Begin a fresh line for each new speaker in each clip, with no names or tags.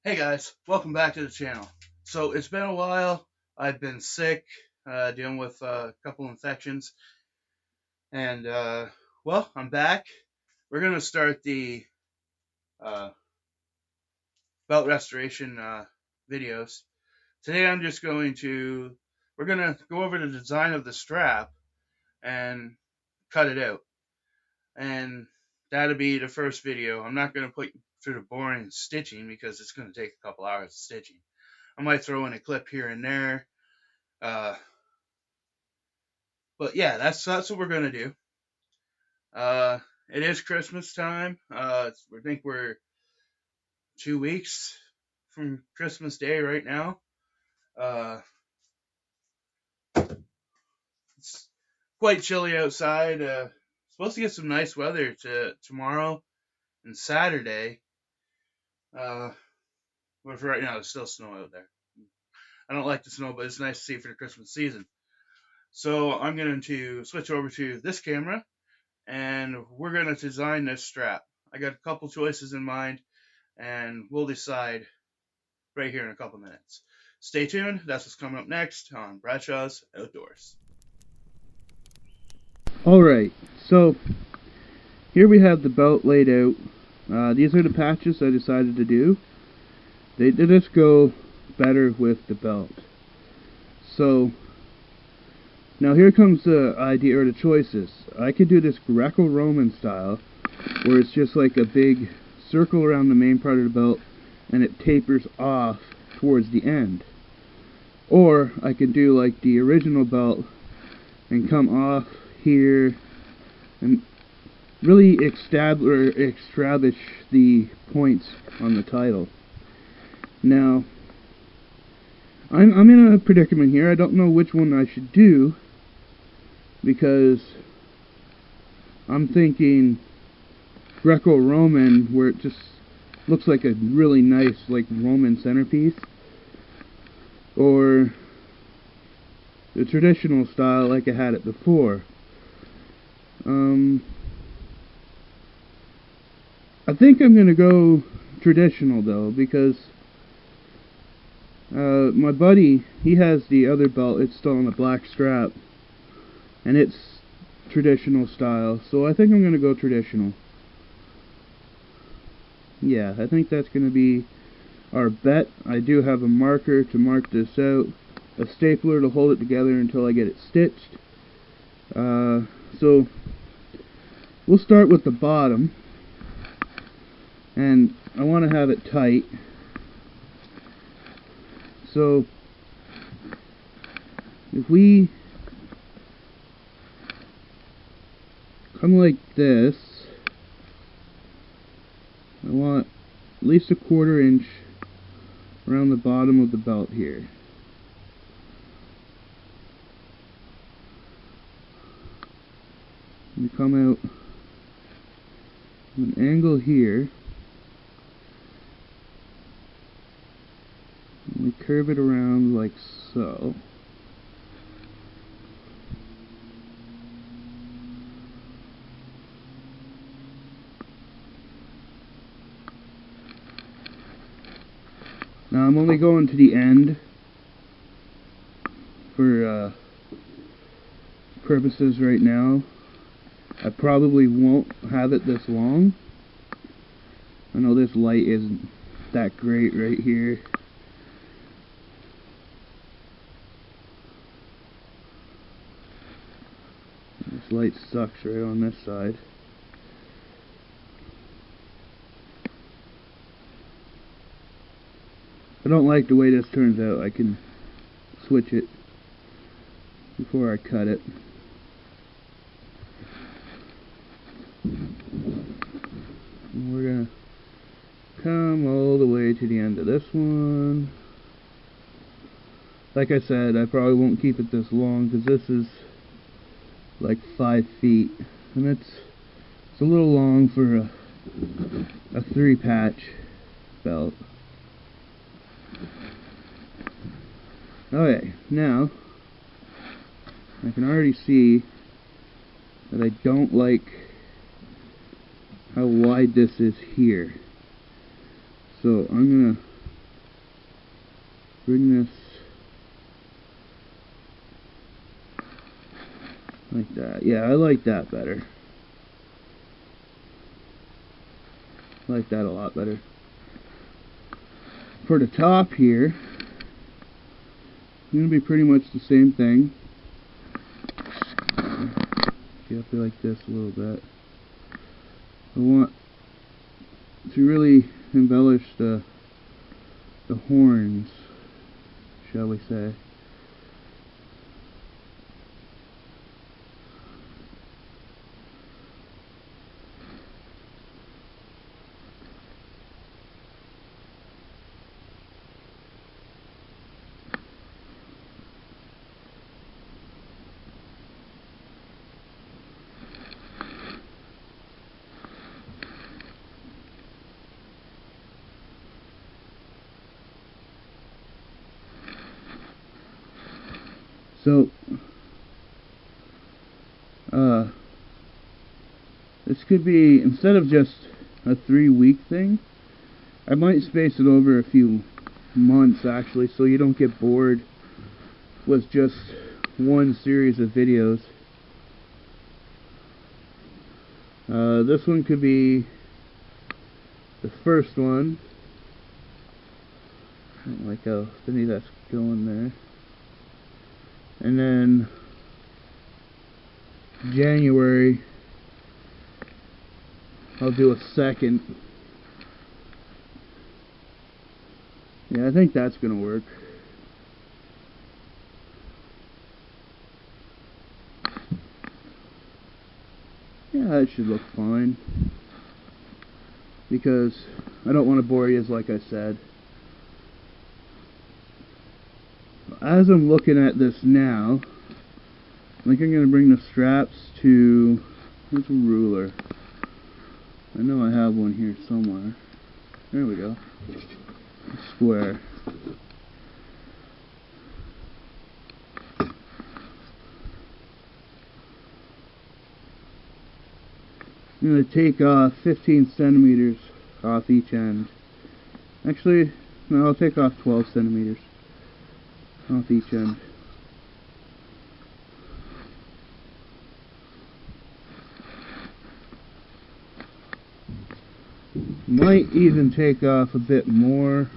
Hey guys, welcome back to the channel. So it's been a while. I've been sick, dealing with a couple infections, and well, I'm back. We're gonna start the uh, belt restoration videos. Today we're gonna go over the design of the strap and cut it out, and that'll be the first video. I'm not gonna put you through the boring stitching because it's gonna take a couple hours of stitching. I might throw in a clip here and there. Uh, But yeah, that's what we're gonna do. Uh, it is Christmas time. I think we're 2 weeks from Christmas Day right now. Uh, it's quite chilly outside. Supposed to get some nice weather to tomorrow and Saturday. Uh, but for right now, there's still snow out there. I don't like the snow, but it's nice to see for the Christmas season. So I'm going to switch over to this camera, and we're going to design this strap. I got a couple choices in mind, and we'll decide right here in a couple minutes. Stay tuned. That's what's coming up next on Bradshaw's Outdoors.
Alright, so here we have the belt laid out. These are the patches I decided to do. They just go better with the belt. So, now here comes the idea or the choices. I could do this Greco-Roman style, where it's just like a big circle around the main part of the belt, and it tapers off towards the end. Or I could do like the original belt, and come off here, and really establish the points on the title. Now, I'm in a predicament here. I don't know which one I should do, because I'm thinking Greco-Roman, where it just looks like a really nice like Roman centerpiece, or the traditional style like I had it before. I think I'm gonna go traditional though, because my buddy, he has the other belt. It's still on a black strap, and it's traditional style, so I think I'm gonna go traditional. Yeah, I think that's gonna be our bet. I do have a marker to mark this out, a stapler to hold it together until I get it stitched. So we'll start with the bottom, and I want to have it tight. So if we come like this, I want at least a 1/4 inch around the bottom of the belt here. We come out an angle here, and we curve it around like so. Now I'm only going to the end for purposes right now. I probably won't have it this long. I know this light isn't that great right here. This light sucks right on this side. I don't like the way this turns out. I can switch it before I cut it. And we're gonna come all the way to the end of this one. Like I said, I probably won't keep it this long, because this is like 5 feet, and it's a little long for a 3-patch belt. Okay, now I can already see that I don't like how wide this is here. So I'm gonna bring this like that. Yeah, I like that better. I like that a lot better. For the top here, it's going to be pretty much the same thing. Get up there like this a little bit. I want to really embellish the horns, shall we say. So, this could be, instead of just a 3-week thing, I might space it over a few months actually, so you don't get bored with just one series of videos. This one could be the first one. I don't like how thinny that's going there. And then January I'll do a second. Yeah, I think that's gonna work. Yeah, it should look fine. Because I don't want to bore you, like I said. As I'm looking at this now, I think I'm going to bring the straps to... Where's a ruler? I know I have one here somewhere. There we go. Square. I'm going to take 15 centimeters off each end. Actually, no, I'll take off 12 centimeters off each end. Might even take off a bit more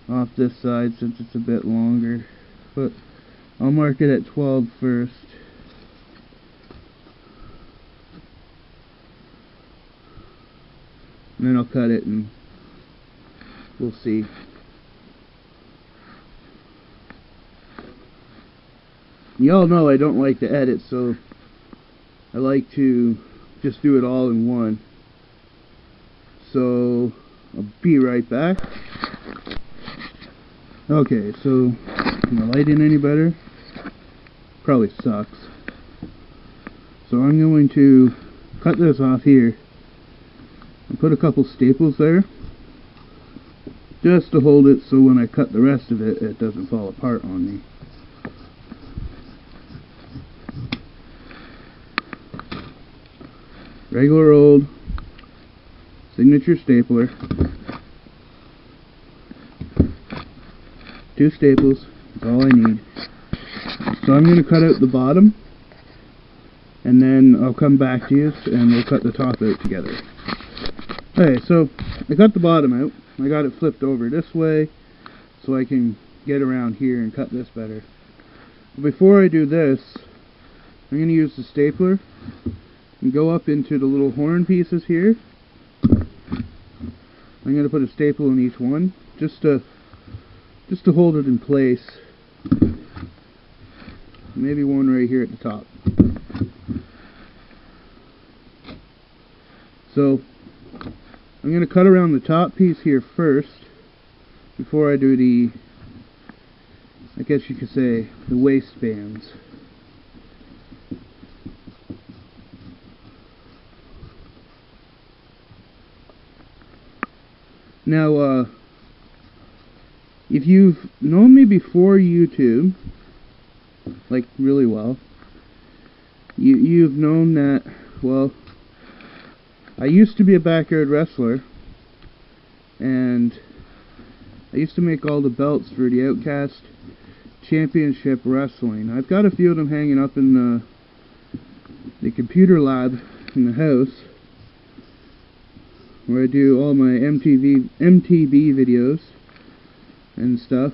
off this side since it's a bit longer, but I'll mark it at 12 first. And then I'll cut it and we'll see. Y'all know I don't like to edit, so I like to just do it all in one. So I'll be right back. Okay, so am I lighting any better? Probably sucks. So I'm going to cut this off here and put a couple staples there just to hold it so when I cut the rest of it, it doesn't fall apart on me. Regular old signature stapler. 2 staples, that's all I need. So I'm going to cut out the bottom, and then I'll come back to you and we'll cut the top out together. Okay, so I got the bottom out. I got it flipped over this way so I can get around here and cut this better. But before I do this, I'm going to use the stapler and go up into the little horn pieces here. I'm going to put a staple in each one just to hold it in place. Maybe one right here at the top. So I'm going to cut around the top piece here first before I do the, I guess you could say, the waistbands. Now, if you've known me before YouTube, like really well, you've known that, well, I used to be a backyard wrestler, and I used to make all the belts for the Outcast Championship Wrestling. I've got a few of them hanging up in the computer lab in the house, where I do all my MTV videos and stuff.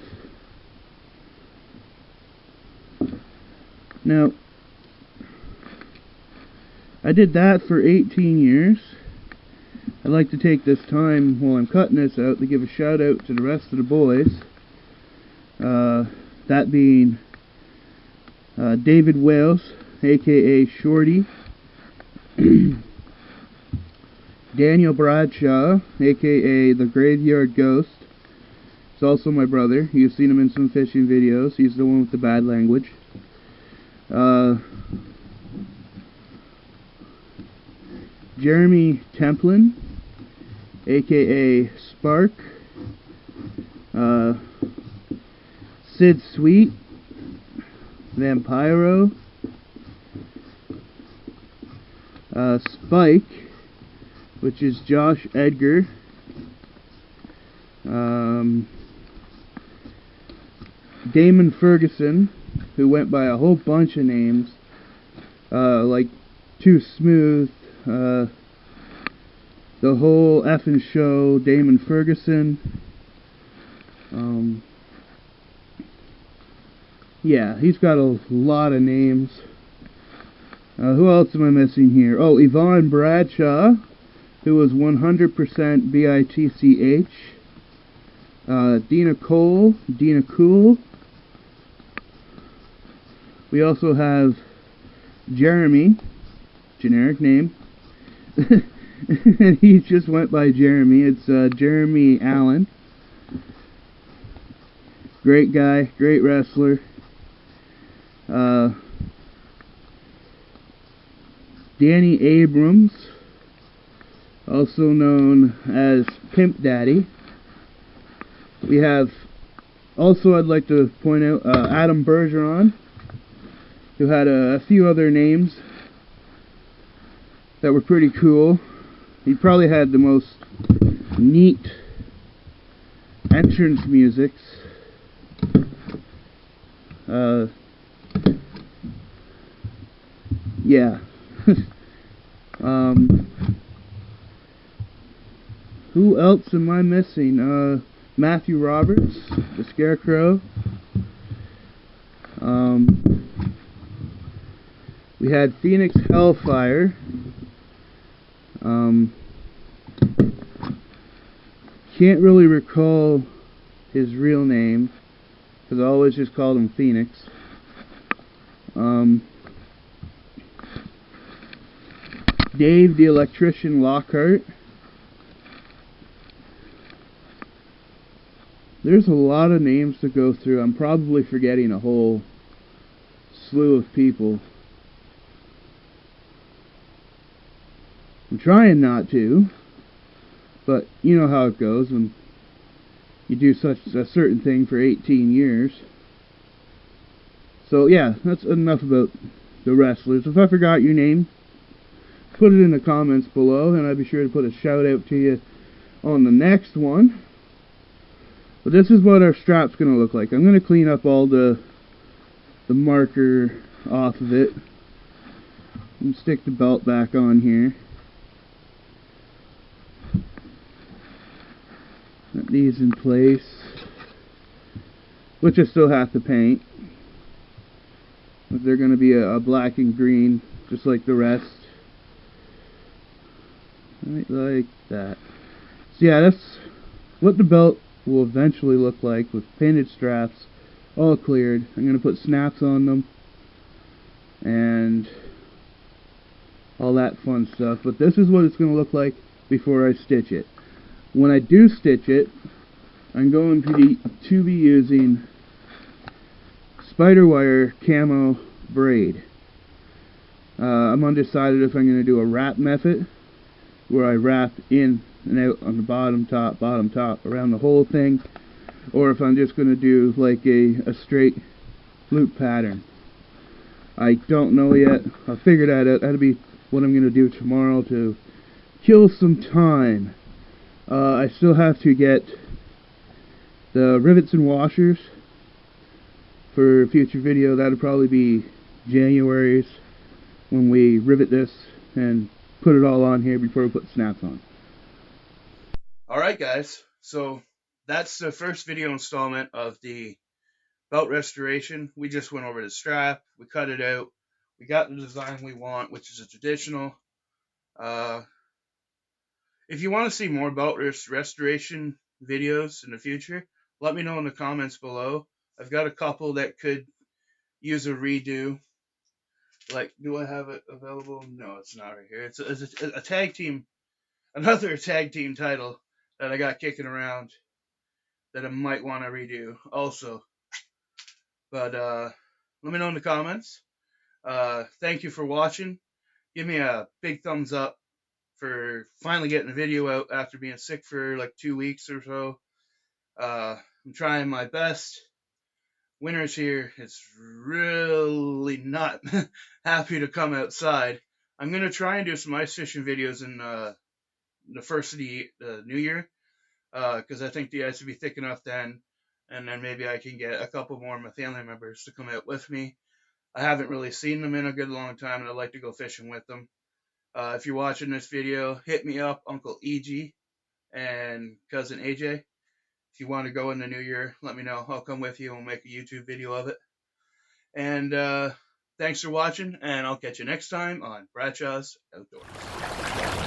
Now, I did that for 18 years. I'd like to take this time while I'm cutting this out to give a shout out to the rest of the boys. That being David Wales, aka Shorty, Daniel Bradshaw, aka the Graveyard Ghost. He's also my brother. You've seen him in some fishing videos. He's the one with the bad language. Jeremy Templin, aka Spark. Sid Sweet, Vampiro. Spike, which is Josh Edgar. Damon Ferguson, who went by a whole bunch of names, like Too Smooth, the whole effing show, Damon Ferguson. Yeah, he's got a lot of names. Who else am I missing here? Oh, Yvonne Bradshaw, who was 100% BITCH. Dina Cole, Dina Cool. We also have Jeremy, generic name. He just went by Jeremy. It's Jeremy Allen. Great guy, great wrestler. Danny Abrams, also known as Pimp Daddy. We have, also I'd like to point out, Adam Bergeron, who had a few other names that were pretty cool. He probably had the most neat entrance musics. Yeah. Who else am I missing? Matthew Roberts, the Scarecrow. We had Phoenix Hellfire. Can't really recall his real name, because I always just called him Phoenix. Dave the Electrician Lockhart. There's a lot of names to go through. I'm probably forgetting a whole slew of people. I'm trying not to, but you know how it goes when you do such a certain thing for 18 years. So yeah, that's enough about the wrestlers. If I forgot your name, put it in the comments below, and I'll be sure to put a shout out to you on the next one. But this is what our strap's going to look like. I'm going to clean up all the marker off of it and stick the belt back on here. Put these in place, which I still have to paint. But they're going to be a black and green, just like the rest. Right like that. So yeah, that's what the belt will eventually look like, with painted straps, all cleared. I'm going to put snaps on them and all that fun stuff. But this is what it's going to look like before I stitch it. When I do stitch it, I'm going to be using Spiderwire camo braid. I'm undecided if I'm going to do a wrap method, where I wrap in and out on the bottom, top, around the whole thing, or if I'm just going to do like a straight loop pattern. I don't know yet. I'll figure that out. That'll be what I'm going to do tomorrow to kill some time. I still have to get The rivets and washers for a future video, that'll probably be January's when we rivet this and put it all on here before we put snaps on.
Alright guys, so that's the first video installment of the belt restoration. We just went over the strap, we cut it out, we got the design we want, which is a traditional. If you want to see more belt restoration videos in the future, let me know in the comments below. I've got a couple that could use a redo. Like, do I have it available? No, it's not right here. It's a tag team, another tag team title that I got kicking around that I might want to redo also. But let me know in the comments. Thank you for watching. Give me a big thumbs up for finally getting a video out after being sick for like 2 weeks or so. I'm trying my best. Winter's here. It's really not happy to come outside. I'm going to try and do some ice fishing videos in the first of the new year, because I think the ice will be thick enough then, and then maybe I can get a couple more of my family members to come out with me. I haven't really seen them in a good long time, and I'd like to go fishing with them. If you're watching this video, hit me up, Uncle E.G. and Cousin AJ. If you want to go in the new year, let me know. I'll come with you and we'll make a YouTube video of it. And thanks for watching, and I'll catch you next time on Bradshaw's Outdoors.